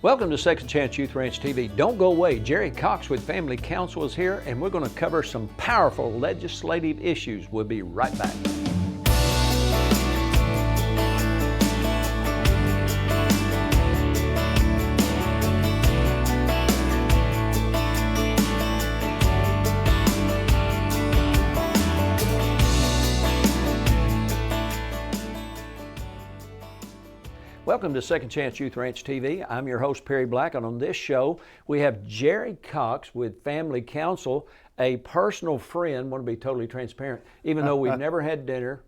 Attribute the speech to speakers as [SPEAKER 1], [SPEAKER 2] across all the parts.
[SPEAKER 1] Welcome to Second Chance Youth Ranch TV. Don't go away. Jerry Cox with Family Council is here, and we're going to cover some powerful legislative issues. We'll be right back. Welcome to Second Chance Youth Ranch TV. I'm your host, Perry Black, and on this show, we have Jerry Cox with Family Council, a personal friend. Want to be totally transparent, even though we've never had dinner.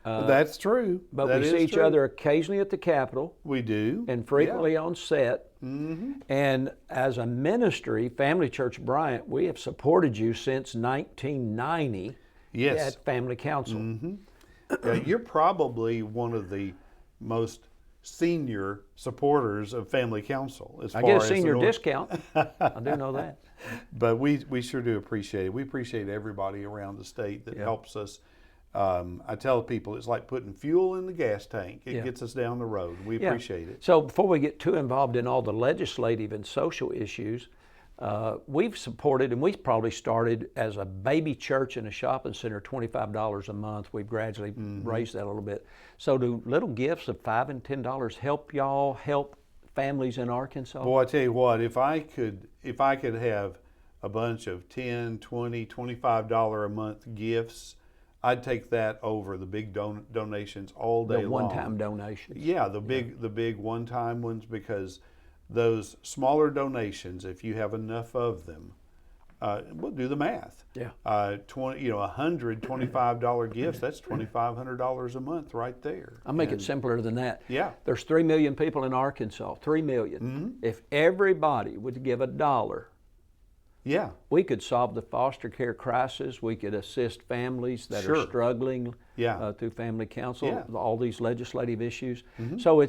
[SPEAKER 2] That's true.
[SPEAKER 1] But
[SPEAKER 2] that
[SPEAKER 1] we see each
[SPEAKER 2] true.
[SPEAKER 1] other occasionally at the Capitol.
[SPEAKER 2] We do.
[SPEAKER 1] And frequently on set.
[SPEAKER 2] Mm-hmm.
[SPEAKER 1] And as a ministry, Family Church Bryant, we have supported you since 1990
[SPEAKER 2] Yes.
[SPEAKER 1] at Family Council.
[SPEAKER 2] Mm-hmm. Yeah, you're probably one of the most senior supporters of Family Council.
[SPEAKER 1] I get a senior discount. I do know that.
[SPEAKER 2] But we sure do appreciate it. We appreciate everybody around the state that helps us. I tell people it's like putting fuel in the gas tank. It gets us down the road. We appreciate it.
[SPEAKER 1] So before we get too involved in all the legislative and social issues, we've supported, and we probably started as a baby church in a shopping center, $25 a month. We've gradually raised that a little bit. So do little gifts of $5 and $10 help y'all help families in Arkansas?
[SPEAKER 2] Boy, I tell you what, if I could have a bunch of $10, $20, $25 a month gifts, I'd take that over the big donations all day long.
[SPEAKER 1] The one-time donations.
[SPEAKER 2] Yeah, the big one-time ones, because those smaller donations, if you have enough of them, we'll do the math.
[SPEAKER 1] Yeah.
[SPEAKER 2] $125 gifts, that's $2,500 a month right there.
[SPEAKER 1] I'll make it simpler than that.
[SPEAKER 2] Yeah.
[SPEAKER 1] There's 3 million people in Arkansas, 3 million.
[SPEAKER 2] Mm-hmm.
[SPEAKER 1] If everybody would give $1,
[SPEAKER 2] Yeah.
[SPEAKER 1] we could solve the foster care crisis. We could assist families that are struggling through Family Council, all these legislative issues. Mm-hmm. So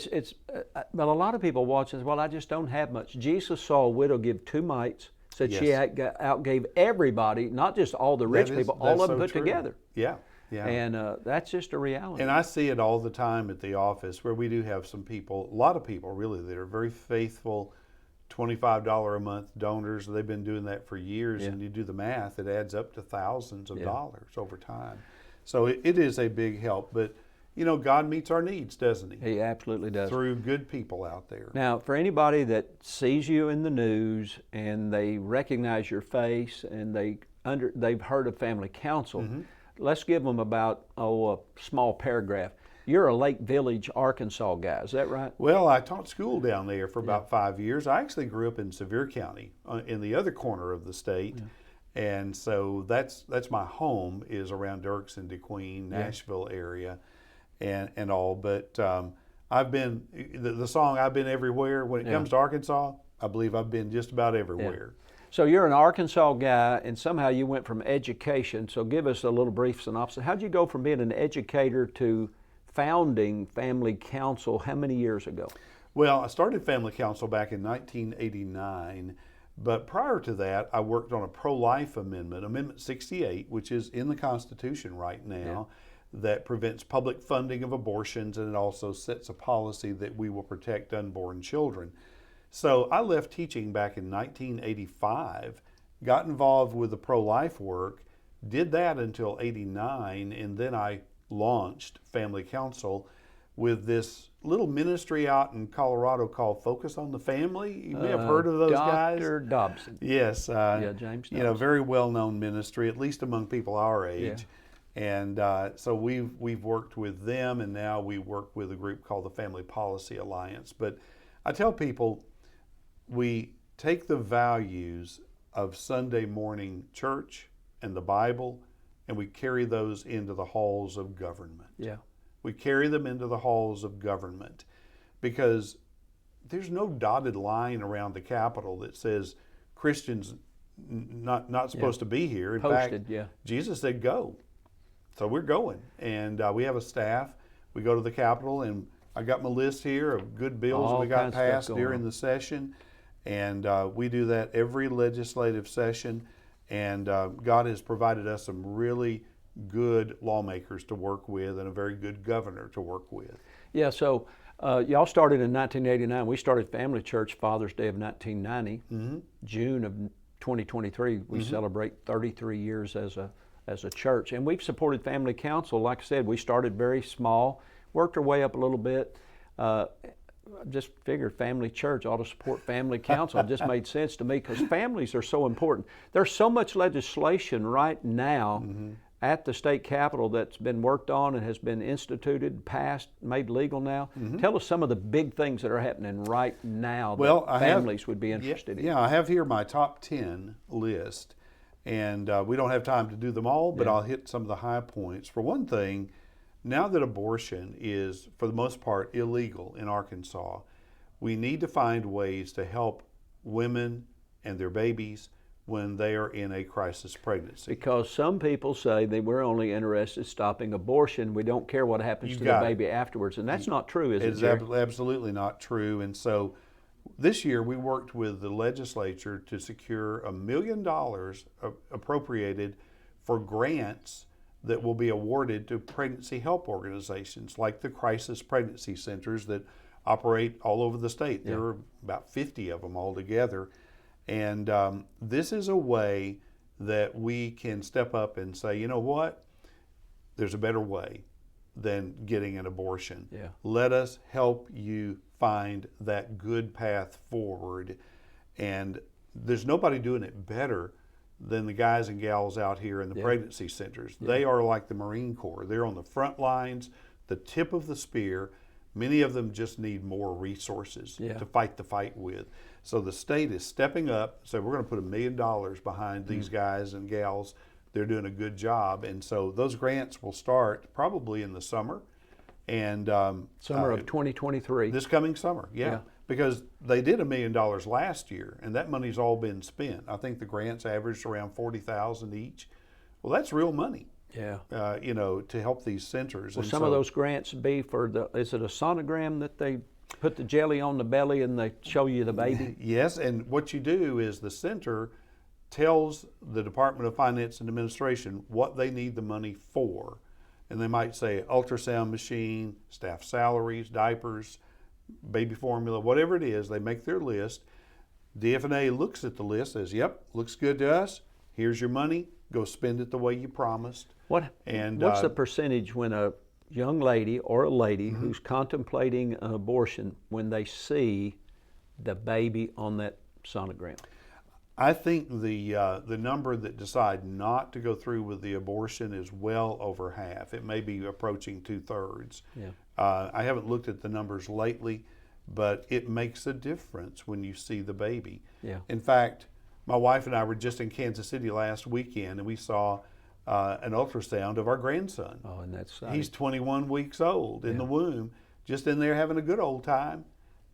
[SPEAKER 1] but a lot of people watch and say, well, I just don't have much. Jesus saw a widow give 2 mites, said she outgave everybody, not just all the rich people, all of them put together.
[SPEAKER 2] Yeah. Yeah.
[SPEAKER 1] And that's just a reality.
[SPEAKER 2] And I see it all the time at the office, where we do have some people, a lot of people really, that are very faithful $25 a month donors. They've been doing that for years, and you do the math, it adds up to thousands of dollars over time. So it is a big help, but you know, God meets our needs, doesn't He?
[SPEAKER 1] He absolutely does.
[SPEAKER 2] Through good people out there.
[SPEAKER 1] Now, for anybody that sees you in the news and they recognize your face and they've heard of Family Council, let's give them about a small paragraph. You're a Lake Village, Arkansas guy, is that right?
[SPEAKER 2] Well, I taught school down there for about 5 years. I actually grew up in Sevier County, in the other corner of the state. And so that's my home, is around Dirksen, DeQueen, Nashville area and all. But I've been, the song I've been everywhere, when it comes to Arkansas, I believe I've been just about everywhere.
[SPEAKER 1] So you're an Arkansas guy, and somehow you went from education. So give us a little brief synopsis. How'd you go from being an educator to founding Family Council how many years ago?
[SPEAKER 2] Well, I started Family Council back in 1989, but prior to that, I worked on a pro-life amendment, Amendment 68, which is in the Constitution right now, that prevents public funding of abortions, and it also sets a policy that we will protect unborn children. So I left teaching back in 1985, got involved with the pro-life work, did that until 89, and then I launched Family Council with this little ministry out in Colorado called Focus on the Family. You may have heard of those guys.
[SPEAKER 1] Dr. Dobson.
[SPEAKER 2] Yes.
[SPEAKER 1] James Dobson.
[SPEAKER 2] You know, very well-known ministry, at least among people our age. And so we've worked with them, and now we work with a group called the Family Policy Alliance. But I tell people, we take the values of Sunday morning church and the Bible, and we carry those into the halls of government.
[SPEAKER 1] Yeah.
[SPEAKER 2] We carry them into the halls of government, because there's no dotted line around the Capitol that says Christians not supposed to be here. In
[SPEAKER 1] Posted,
[SPEAKER 2] fact, Jesus said go. So we're going, and we have a staff. We go to the Capitol, and I got my list here of good bills that we got passed during the session, and we do that every legislative session. And God has provided us some really good lawmakers to work with, and a very good governor to work with.
[SPEAKER 1] Yeah, so Y'all started in 1989. We started Family Church Father's Day of 1990. June of 2023, we celebrate 33 years as a church. And we've supported Family Council. Like I said, we started very small, worked our way up a little bit. Just figured Family Church ought to support Family Council. It just made sense to me because families are so important. There's so much legislation right now at the state capitol that's been worked on and has been instituted, passed, made legal now. Tell us some of the big things that are happening right now that families would be interested in.
[SPEAKER 2] Yeah, I have here my top 10 list, and we don't have time to do them all, but I'll hit some of the high points. For one thing, now that abortion is, for the most part, illegal in Arkansas, we need to find ways to help women and their babies when they are in a crisis pregnancy.
[SPEAKER 1] Because some people say that we're only interested in stopping abortion. We don't care what happens to the baby afterwards. And that's not true, is it, Jerry?
[SPEAKER 2] It's absolutely not true. And so this year we worked with the legislature to secure $1 million appropriated for grants that will be awarded to pregnancy help organizations like the crisis pregnancy centers that operate all over the state. There are about 50 of them altogether. And this is a way that we can step up and say, you know what, there's a better way than getting an abortion. Let us help you find that good path forward. And there's nobody doing it better than the guys and gals out here in the pregnancy centers. They are like the Marine Corps. They're on the front lines, the tip of the spear. Many of them just need more resources to fight the fight with. So the state is stepping up. So we're going to put $1 million behind these guys and gals. They're doing a good job. And so those grants will start probably in the summer. And
[SPEAKER 1] summer of 2023.
[SPEAKER 2] This coming summer, because they did $1 million last year, and that money's all been spent. I think the grants averaged around $40,000 each. Well, that's real money. You know, to help these centers.
[SPEAKER 1] Will some of those grants be for is it a sonogram that they put the jelly on the belly and they show you the baby?
[SPEAKER 2] Yes, and what you do is the center tells the Department of Finance and Administration what they need the money for. And they might say ultrasound machine, staff salaries, diapers, baby formula, whatever it is. They make their list. DFNA looks at the list, says, yep, looks good to us. Here's your money. Go spend it the way you promised.
[SPEAKER 1] What's the percentage when a young lady or a lady who's contemplating an abortion, when they see the baby on that sonogram?
[SPEAKER 2] I think the number that decide not to go through with the abortion is well over half. It may be approaching 2/3. I haven't looked at the numbers lately, but it makes a difference when you see the baby. In fact, my wife and I were just in Kansas City last weekend, and we saw an ultrasound of our grandson.
[SPEAKER 1] Oh, and that's
[SPEAKER 2] He's 21 weeks old in the womb, just in there having a good old time.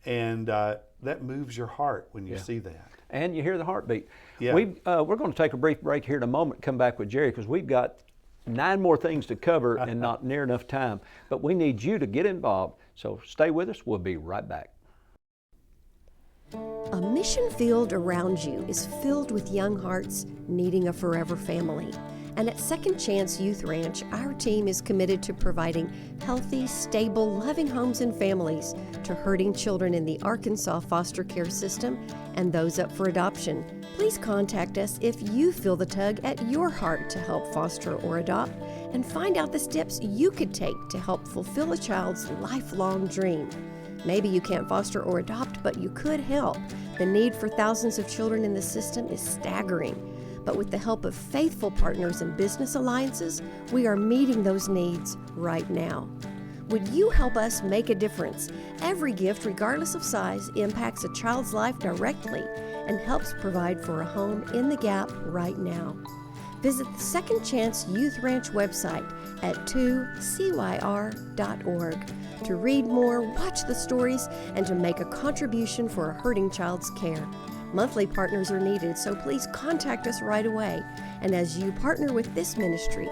[SPEAKER 2] And that moves your heart when you see that.
[SPEAKER 1] And you hear the heartbeat. We're going to take a brief break here in a moment, come back with Jerry, because we've got 9 more things to cover and not near enough time. But we need you to get involved. So stay with us. We'll be right back.
[SPEAKER 3] A mission field around you is filled with young hearts needing a forever family. And at Second Chance Youth Ranch, our team is committed to providing healthy, stable, loving homes and families to hurting children in the Arkansas foster care system and those up for adoption. Please contact us if you feel the tug at your heart to help foster or adopt, and find out the steps you could take to help fulfill a child's lifelong dream. Maybe you can't foster or adopt, but you could help. The need for thousands of children in the system is staggering. But with the help of faithful partners and business alliances, we are meeting those needs right now. Would you help us make a difference? Every gift, regardless of size, impacts a child's life directly and helps provide for a home in the gap right now. Visit the Second Chance Youth Ranch website at 2CYR.org to read more, watch the stories, and to make a contribution for a hurting child's care. Monthly partners are needed, so please contact us right away. And as you partner with this ministry,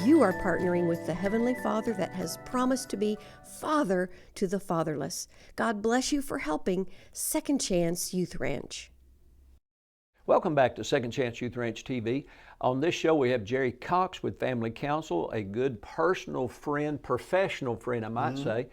[SPEAKER 3] you are partnering with the Heavenly Father that has promised to be Father to the fatherless. God bless you for helping Second Chance Youth Ranch.
[SPEAKER 1] Welcome back to Second Chance Youth Ranch TV. On this show, we have Jerry Cox with Family Council, a good personal friend, professional friend, I might say,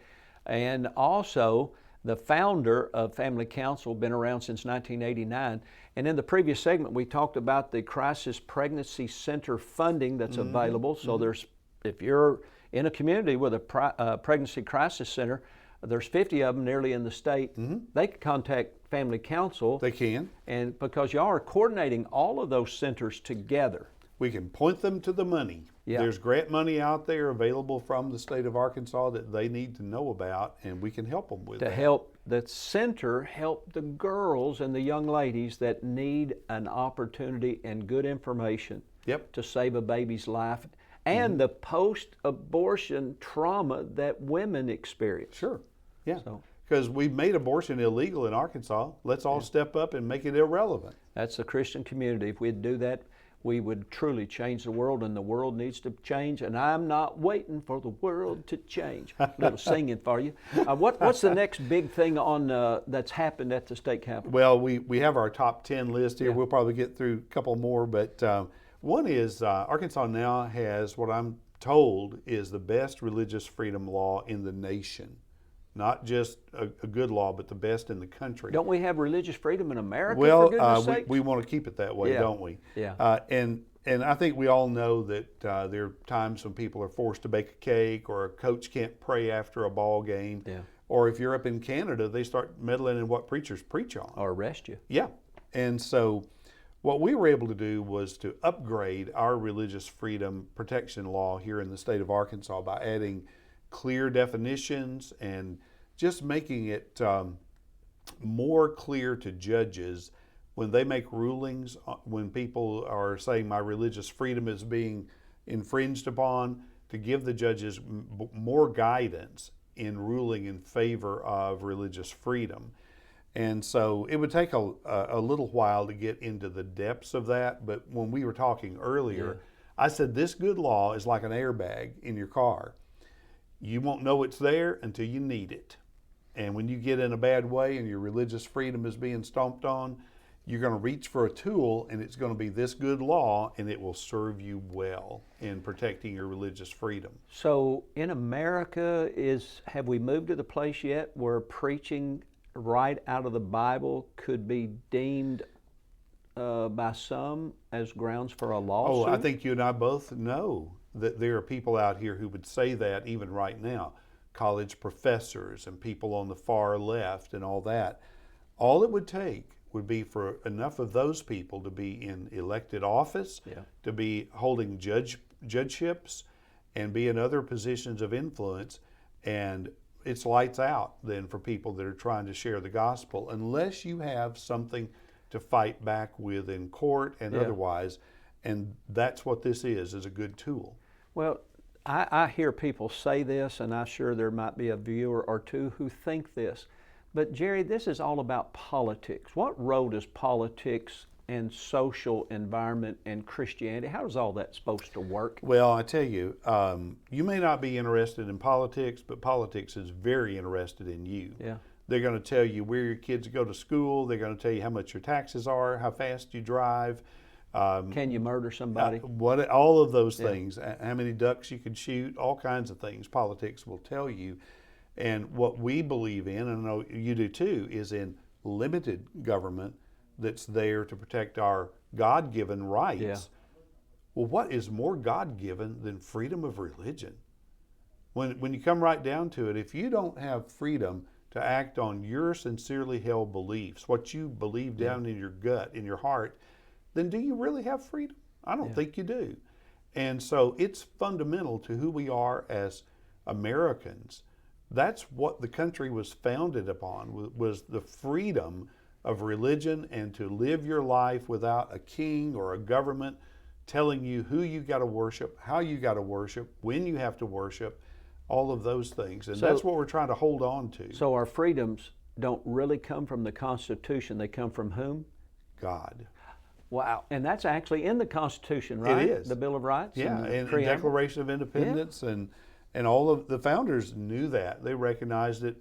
[SPEAKER 1] And also, the founder of Family Council, been around since 1989. And in the previous segment, we talked about the Crisis Pregnancy Center funding that's available. So there's, if you're in a community with a pregnancy crisis center, there's 50 of them nearly in the state. They can contact Family Council.
[SPEAKER 2] They can.
[SPEAKER 1] And because y'all are coordinating all of those centers together.
[SPEAKER 2] We can point them to the money.
[SPEAKER 1] Yeah.
[SPEAKER 2] There's grant money out there available from the state of Arkansas that they need to know about, and we can help them with
[SPEAKER 1] to
[SPEAKER 2] that.
[SPEAKER 1] help the center help the girls and the young ladies that need an opportunity and good information to save a baby's life, and the post-abortion trauma that women experience.
[SPEAKER 2] Sure. Yeah. Because we've made abortion illegal in Arkansas. Let's all step up and make it irrelevant.
[SPEAKER 1] That's the Christian community. If we'd do that, we would truly change the world, and the world needs to change, and I'm not waiting for the world to change. A little singing for you. What's the next big thing on that's happened at the state capitol?
[SPEAKER 2] Well, we have our top 10 list here. We'll probably get through a couple more, but one is Arkansas now has what I'm told is the best religious freedom law in the nation. Not just a good law, but the best in the country.
[SPEAKER 1] Don't we have religious freedom in America?
[SPEAKER 2] Well,
[SPEAKER 1] for goodness sakes?
[SPEAKER 2] we want to keep it that way, don't we?
[SPEAKER 1] Yeah.
[SPEAKER 2] And I think we all know that there are times when people are forced to bake a cake, or a coach can't pray after a ball game.
[SPEAKER 1] Yeah.
[SPEAKER 2] Or if you're up in Canada, they start meddling in what preachers preach on.
[SPEAKER 1] Or arrest you.
[SPEAKER 2] Yeah. And so what we were able to do was to upgrade our religious freedom protection law here in the state of Arkansas by adding clear definitions and just making it more clear to judges when they make rulings, when people are saying my religious freedom is being infringed upon, to give the judges more guidance in ruling in favor of religious freedom. And so it would take a little while to get into the depths of that, but when we were talking earlier, I said this good law is like an airbag in your car. You won't know it's there until you need it. And when you get in a bad way and your religious freedom is being stomped on, you're going to reach for a tool, and it's going to be this good law, and it will serve you well in protecting your religious freedom.
[SPEAKER 1] So in America, have we moved to the place yet where preaching right out of the Bible could be deemed by some as grounds for a lawsuit?
[SPEAKER 2] Oh, I think you and I both know that there are people out here who would say that even right now. College professors and people on the far left and all that. All it would take would be for enough of those people to be in elected office, to be holding judgeships, and be in other positions of influence, and it's lights out then for people that are trying to share the gospel, unless you have something to fight back with in court and otherwise. And that's what this is a good tool.
[SPEAKER 1] Well, I hear people say this, and I'm sure there might be a viewer or two who think this. But Jerry, this is all about politics. What role does politics and social environment and Christianity, how is all that supposed to work?
[SPEAKER 2] Well, I tell you, you may not be interested in politics, but politics is very interested in you.
[SPEAKER 1] Yeah.
[SPEAKER 2] They're going to tell you where your kids go to school. They're going to tell you how much your taxes are, how fast you drive.
[SPEAKER 1] Can you murder somebody?
[SPEAKER 2] All of those things, how many ducks you can shoot, all kinds of things politics will tell you. And what we believe in, and I know you do too, is in limited government that's there to protect our God-given rights.
[SPEAKER 1] Yeah.
[SPEAKER 2] Well, what is more God-given than freedom of religion? When you come right down to it, if you don't have freedom to act on your sincerely held beliefs, what you believe down in your gut, in your heart, then do you really have freedom? I don't think you do. And so it's fundamental to who we are as Americans. That's what the country was founded upon, was the freedom of religion, and to live your life without a king or a government telling you who you got to worship, how you got to worship, when you have to worship, all of those things. And that's what we're trying to hold on to.
[SPEAKER 1] So our freedoms don't really come from the Constitution. They come from whom?
[SPEAKER 2] God.
[SPEAKER 1] Wow. And that's actually in the Constitution, right?
[SPEAKER 2] It is.
[SPEAKER 1] The Bill of Rights?
[SPEAKER 2] Yeah, and the Declaration of Independence. And all of the founders knew that. They recognized it.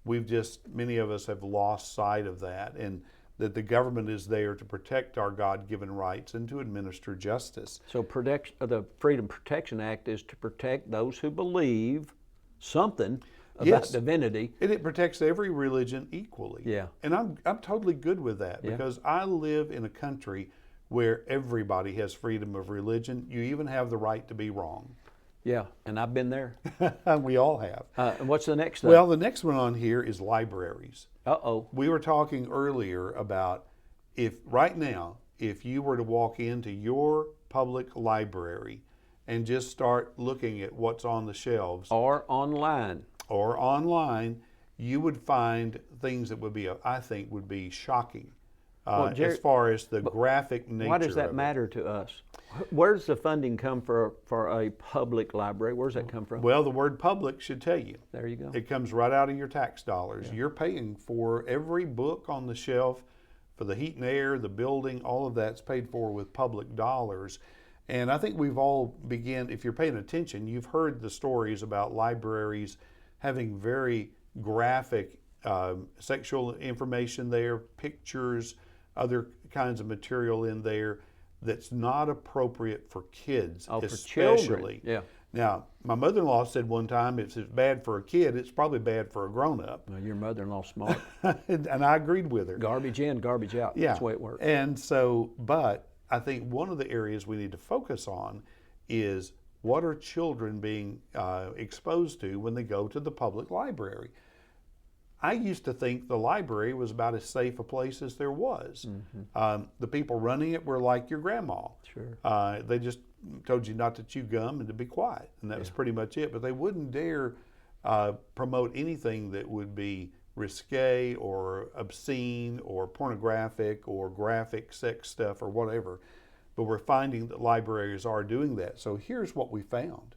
[SPEAKER 2] Many of us have lost sight of that, and that the government is there to protect our God-given rights and to administer justice.
[SPEAKER 1] So the Freedom Protection Act is to protect those who believe something about divinity.
[SPEAKER 2] And it protects every religion equally.
[SPEAKER 1] Yeah.
[SPEAKER 2] And I'm totally good with that because I live in a country where everybody has freedom of religion. You even have the right to be wrong.
[SPEAKER 1] Yeah, and I've been there.
[SPEAKER 2] We all have.
[SPEAKER 1] And what's the next?
[SPEAKER 2] Well, the next one on here is libraries.
[SPEAKER 1] Uh-oh.
[SPEAKER 2] We were talking earlier about if you were to walk into your public library and just start looking at what's on the shelves.
[SPEAKER 1] Or online.
[SPEAKER 2] You would find things that I think would be shocking
[SPEAKER 1] Jerry,
[SPEAKER 2] as far as the graphic nature.
[SPEAKER 1] Why does that matter to us? Where does the funding come for a public library? Where does that come from?
[SPEAKER 2] Well, the word public should tell you.
[SPEAKER 1] There you go.
[SPEAKER 2] It comes right out of your tax dollars.
[SPEAKER 1] Yeah.
[SPEAKER 2] You're paying for every book on the shelf, for the heat and air, the building, all of that's paid for with public dollars. And I think we've all if you're paying attention, you've heard the stories about libraries having very graphic sexual information there, pictures, other kinds of material in there that's not appropriate for kids, especially.
[SPEAKER 1] For children. Yeah.
[SPEAKER 2] Now, my mother-in-law said one time, if it's bad for a kid, it's probably bad for a grown-up.
[SPEAKER 1] Well, your mother-in-law's smart.
[SPEAKER 2] And I agreed with her.
[SPEAKER 1] Garbage in, garbage out.
[SPEAKER 2] Yeah.
[SPEAKER 1] That's the way it works.
[SPEAKER 2] And so, but I think one of the areas we need to focus on is what are children being exposed to when they go to the public library. I used to think the library was about as safe a place as there was. Mm-hmm. The people running it were like your grandma.
[SPEAKER 1] Sure.
[SPEAKER 2] They just told you not to chew gum and to be quiet, and that was pretty much it. But they wouldn't dare promote anything that would be risque or obscene or pornographic or graphic sex stuff or whatever. But we're finding that libraries are doing that. So here's what we found.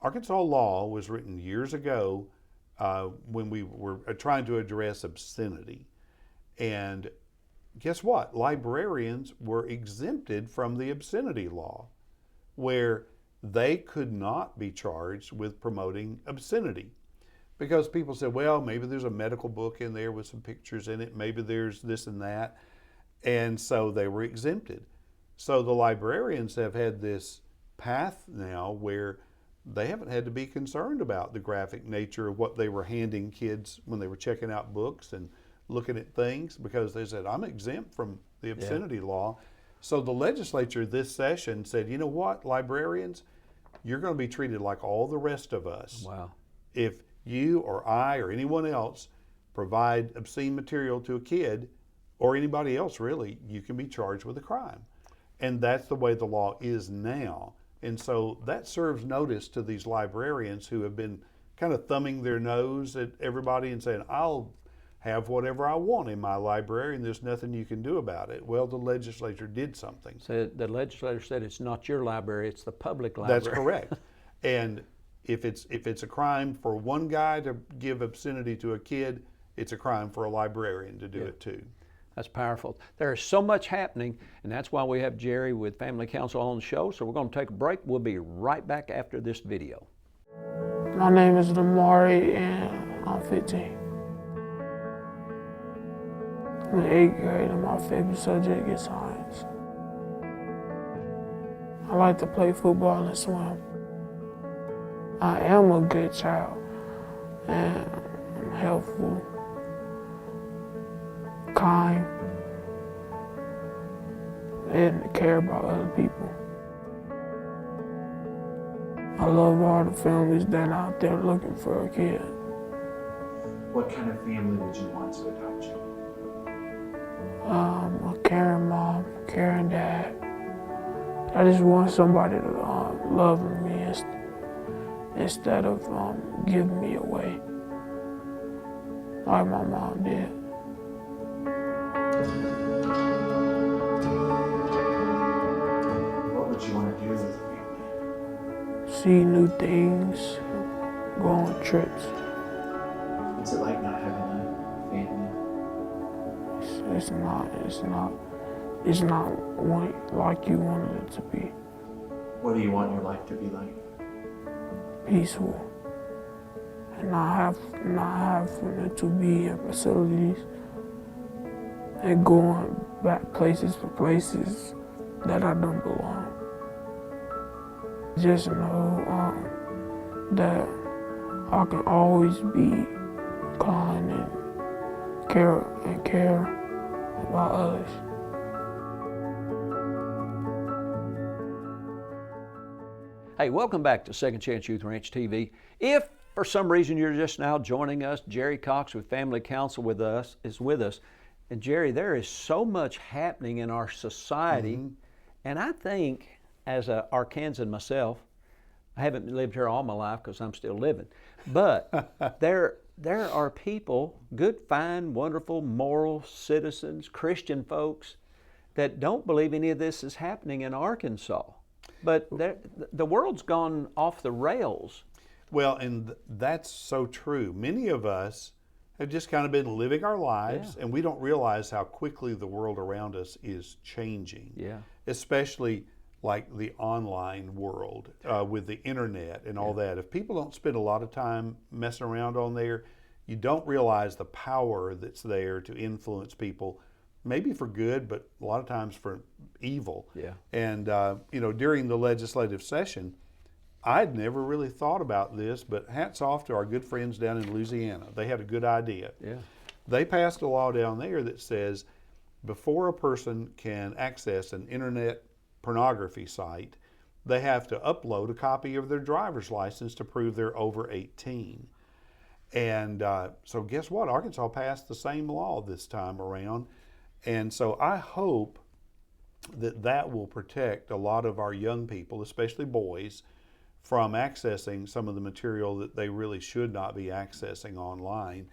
[SPEAKER 2] Arkansas law was written years ago when we were trying to address obscenity. And guess what? Librarians were exempted from the obscenity law, where they could not be charged with promoting obscenity. Because people said, well, maybe there's a medical book in there with some pictures in it, maybe there's this and that. And so they were exempted. So the librarians have had this path now where they haven't had to be concerned about the graphic nature of what they were handing kids when they were checking out books and looking at things, because they said, I'm exempt from the obscenity law. So the legislature this session said, you know what, librarians, you're going to be treated like all the rest of us.
[SPEAKER 1] Wow.
[SPEAKER 2] If you or I or anyone else provide obscene material to a kid, or anybody else really, you can be charged with a crime. And that's the way the law is now. And so that serves notice to these librarians who have been kind of thumbing their nose at everybody and saying, I'll have whatever I want in my library and there's nothing you can do about it. Well, the legislature did something.
[SPEAKER 1] So the legislature said it's not your library, it's the public library.
[SPEAKER 2] That's correct. And if it's a crime for one guy to give obscenity to a kid, it's a crime for a librarian to do it too.
[SPEAKER 1] That's powerful. There is so much happening, and that's why we have Jerry with Family Council on the show. So we're going to take a break. We'll be right back after this video.
[SPEAKER 4] My name is Lamari, and I'm 15. In the 8th grade, and my favorite subject is science. I like to play football and swim. I am a good child, and I'm helpful, kind, and care about other people. I love all the families that are out there looking for a kid.
[SPEAKER 5] What kind of family would you want to adopt you?
[SPEAKER 4] A caring mom, caring dad. I just want somebody to love me instead of giving me away, like my mom did.
[SPEAKER 5] What would you want to do with a family?
[SPEAKER 4] See new things, go on trips.
[SPEAKER 5] What's it like not having a family?
[SPEAKER 4] It's not like you wanted it to be.
[SPEAKER 5] What do you want your life to be like?
[SPEAKER 4] Peaceful. And not having to be in facilities and going back places to places that I don't belong. Just know that I can always be kind and care about others.
[SPEAKER 1] Hey, welcome back to Second Chance Youth Ranch TV. If for some reason you're just now joining us, Jerry Cox with Family Counsel is with us. And Jerry, there is so much happening in our society. And I think, as a Arkansan myself, I haven't lived here all my life because I'm still living, but there are people, good, fine, wonderful, moral citizens, Christian folks, that don't believe any of this is happening in Arkansas. But the world's gone off the rails.
[SPEAKER 2] Well, and that's so true. Many of us have just kind of been living our lives, and we don't realize how quickly the world around us is changing.
[SPEAKER 1] Yeah.
[SPEAKER 2] Especially like the online world with the internet and all that. If people don't spend a lot of time messing around on there, you don't realize the power that's there to influence people, maybe for good, but a lot of times for evil.
[SPEAKER 1] Yeah.
[SPEAKER 2] And during the legislative session, I'd never really thought about this, but hats off to our good friends down in Louisiana. They had a good idea.
[SPEAKER 1] Yeah.
[SPEAKER 2] They passed a law down there that says before a person can access an internet pornography site, they have to upload a copy of their driver's license to prove they're over 18. And so guess what? Arkansas passed the same law this time around. And so I hope that will protect a lot of our young people, especially boys, from accessing some of the material that they really should not be accessing online.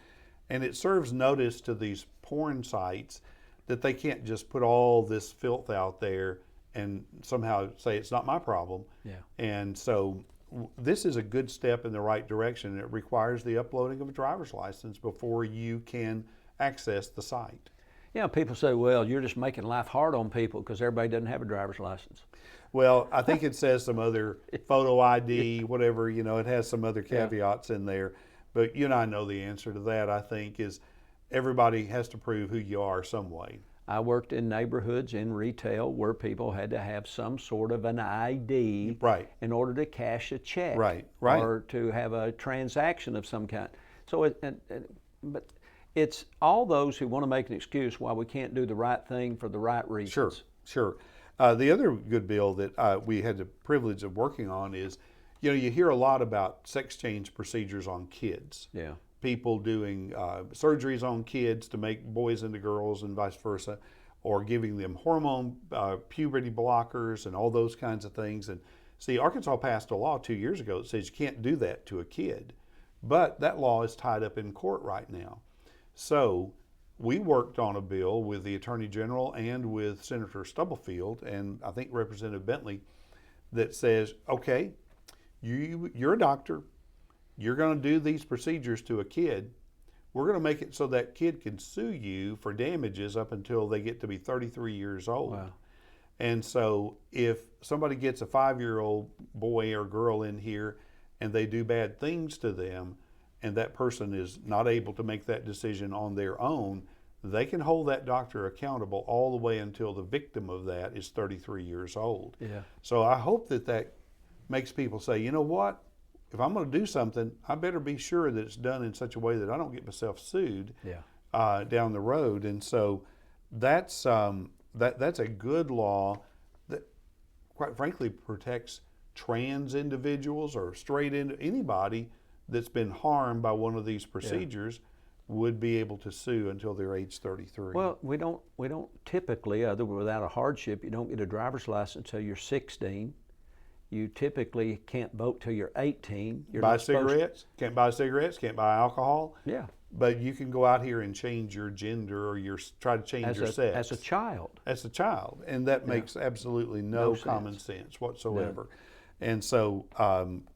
[SPEAKER 2] And it serves notice to these porn sites that they can't just put all this filth out there and somehow say it's not my problem.
[SPEAKER 1] Yeah.
[SPEAKER 2] And so this is a good step in the right direction. It requires the uploading of a driver's license before you can access the site.
[SPEAKER 1] Yeah, people say, well, you're just making life hard on people because everybody doesn't have a driver's license.
[SPEAKER 2] Well, I think it says some other photo ID, whatever, it has some other caveats in there. But you and I know the answer to that, I think, is everybody has to prove who you are some way.
[SPEAKER 1] I worked in neighborhoods in retail where people had to have some sort of an ID in order to cash a check or to have a transaction of some kind. So, but it's all those who want to make an excuse why we can't do the right thing for the right reasons.
[SPEAKER 2] Sure. The other good bill that we had the privilege of working on is, you hear a lot about sex change procedures on kids.
[SPEAKER 1] Yeah.
[SPEAKER 2] People doing surgeries on kids to make boys into girls and vice versa, or giving them hormone puberty blockers and all those kinds of things. And see, Arkansas passed a law 2 years ago that says you can't do that to a kid, but that law is tied up in court right now. So we worked on a bill with the Attorney General and with Senator Stubblefield and I think Representative Bentley that says, okay, you're a doctor, you're going to do these procedures to a kid. We're going to make it so that kid can sue you for damages up until they get to be 33 years old.
[SPEAKER 1] Wow.
[SPEAKER 2] And so if somebody gets a 5-year-old boy or girl in here and they do bad things to them and that person is not able to make that decision on their own, they can hold that doctor accountable all the way until the victim of that is 33 years old.
[SPEAKER 1] Yeah.
[SPEAKER 2] So I hope that makes people say, you know what? If I'm going to do something, I better be sure that it's done in such a way that I don't get myself sued down the road. And so that's a good law that, quite frankly, protects trans individuals or anybody that's been harmed by one of these procedures would be able to sue until they're age 33.
[SPEAKER 1] Well, we don't typically, other than without a hardship, you don't get a driver's license until you're 16. You typically can't vote till you're 18.
[SPEAKER 2] Can't buy cigarettes, can't buy alcohol.
[SPEAKER 1] Yeah.
[SPEAKER 2] But you can go out here and change your gender or try to change your sex.
[SPEAKER 1] As a child.
[SPEAKER 2] As a child. And that makes absolutely no common sense whatsoever. No. And so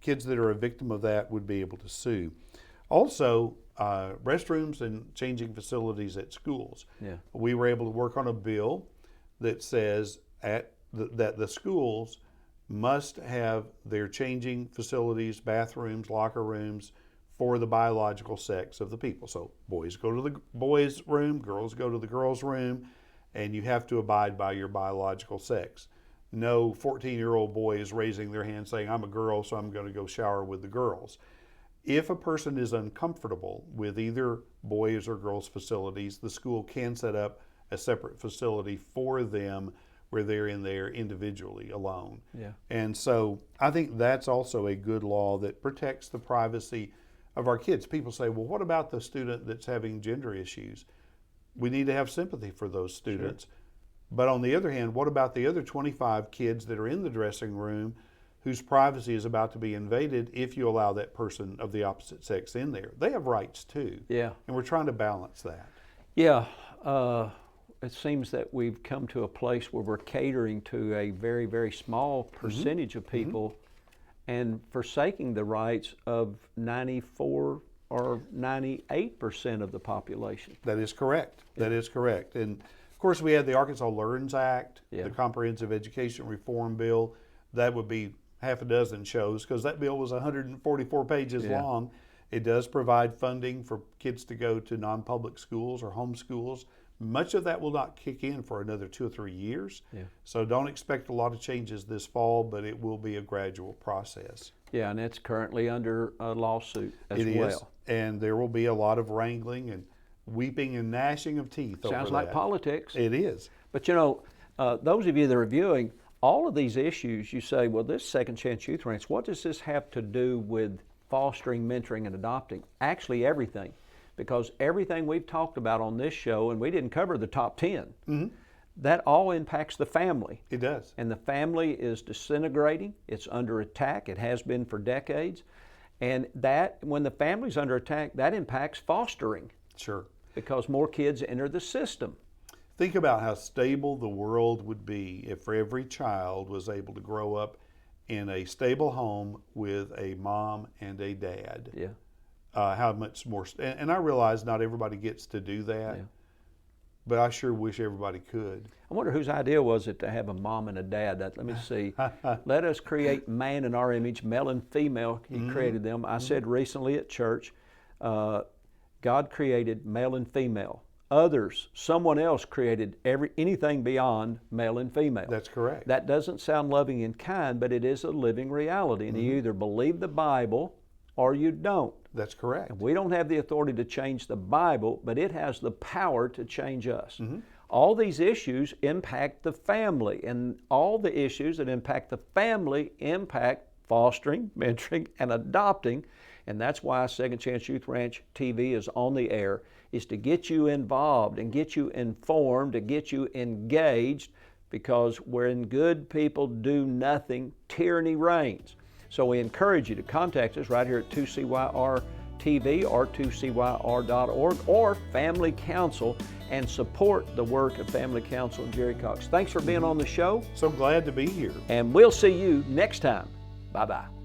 [SPEAKER 2] kids that are a victim of that would be able to sue. Also, restrooms and changing facilities at schools.
[SPEAKER 1] Yeah.
[SPEAKER 2] We were able to work on a bill that says that the schools must have their changing facilities, bathrooms, locker rooms for the biological sex of the people. So boys go to the boys' room, girls go to the girls' room, and you have to abide by your biological sex. No 14-year-old boy is raising their hand saying, I'm a girl, so I'm going to go shower with the girls. If a person is uncomfortable with either boys or girls facilities, the school can set up a separate facility for them where they're in there individually alone.
[SPEAKER 1] Yeah.
[SPEAKER 2] And so I think that's also a good law that protects the privacy of our kids. People say, well, what about the student that's having gender issues? We need to have sympathy for those students. Sure. But on the other hand, what about the other 25 kids that are in the dressing room whose privacy is about to be invaded if you allow that person of the opposite sex in there? They have rights too.
[SPEAKER 1] Yeah.
[SPEAKER 2] And we're trying to balance that.
[SPEAKER 1] Yeah. It seems that we've come to a place where we're catering to a very, very small percentage of people and forsaking the rights of 94 or 98% of the population.
[SPEAKER 2] That is correct. That is correct. And of course, we had the Arkansas Learns Act,
[SPEAKER 1] Yeah.
[SPEAKER 2] the Comprehensive Education Reform Bill. That would be half a dozen shows because that bill was 144 pages
[SPEAKER 1] Yeah.
[SPEAKER 2] long. It does provide funding for kids to go to non-public schools or home schools. Much of that will not kick in for another 2 or 3 years.
[SPEAKER 1] Yeah.
[SPEAKER 2] So don't expect a lot of changes this fall, but it will be a gradual process.
[SPEAKER 1] Yeah, and it's currently under a lawsuit as
[SPEAKER 2] It
[SPEAKER 1] well.
[SPEAKER 2] is, and there will be a lot of wrangling and weeping and gnashing of teeth over that.
[SPEAKER 1] Sounds like politics.
[SPEAKER 2] It is.
[SPEAKER 1] But you know, those of you that are viewing, all of these issues, you say, well, this Second Chance Youth Ranch, what does this have to do with fostering, mentoring, and adopting? Actually, everything. Because everything we've talked about on this show, and we didn't cover the top 10, that all impacts the family.
[SPEAKER 2] It does.
[SPEAKER 1] And the family is disintegrating. It's under attack. It has been for decades. And that, when the family's under attack, that impacts fostering.
[SPEAKER 2] Sure.
[SPEAKER 1] Because more kids enter the system.
[SPEAKER 2] Think about how stable the world would be if every child was able to grow up in a stable home with a mom and a dad.
[SPEAKER 1] Yeah.
[SPEAKER 2] How much more, and I realize not everybody gets to do that,
[SPEAKER 1] Yeah.
[SPEAKER 2] but I sure wish everybody could.
[SPEAKER 1] I wonder whose idea was it to have a mom and a dad. Let me see. Let us create man in our image, male and female. He created them. I said recently at church, God created male and female. Others, someone else created anything beyond male and female.
[SPEAKER 2] That's correct.
[SPEAKER 1] That doesn't sound loving and kind, but it is a living reality. And you either believe the Bible or you don't.
[SPEAKER 2] That's correct.
[SPEAKER 1] And we don't have the authority to change the Bible, but it has the power to change us. All these issues impact the family, and all the issues that impact the family impact fostering, mentoring, and adopting. And that's why Second Chance Youth Ranch TV is on the air, is to get you involved and get you informed, to get you engaged, because when good people do nothing, tyranny reigns. So we encourage you to contact us right here at 2CYR-TV or 2CYR.org or Family Council and support the work of Family Council and Jerry Cox. Thanks for being on the show.
[SPEAKER 2] So glad to be here.
[SPEAKER 1] And we'll see you next time. Bye-bye.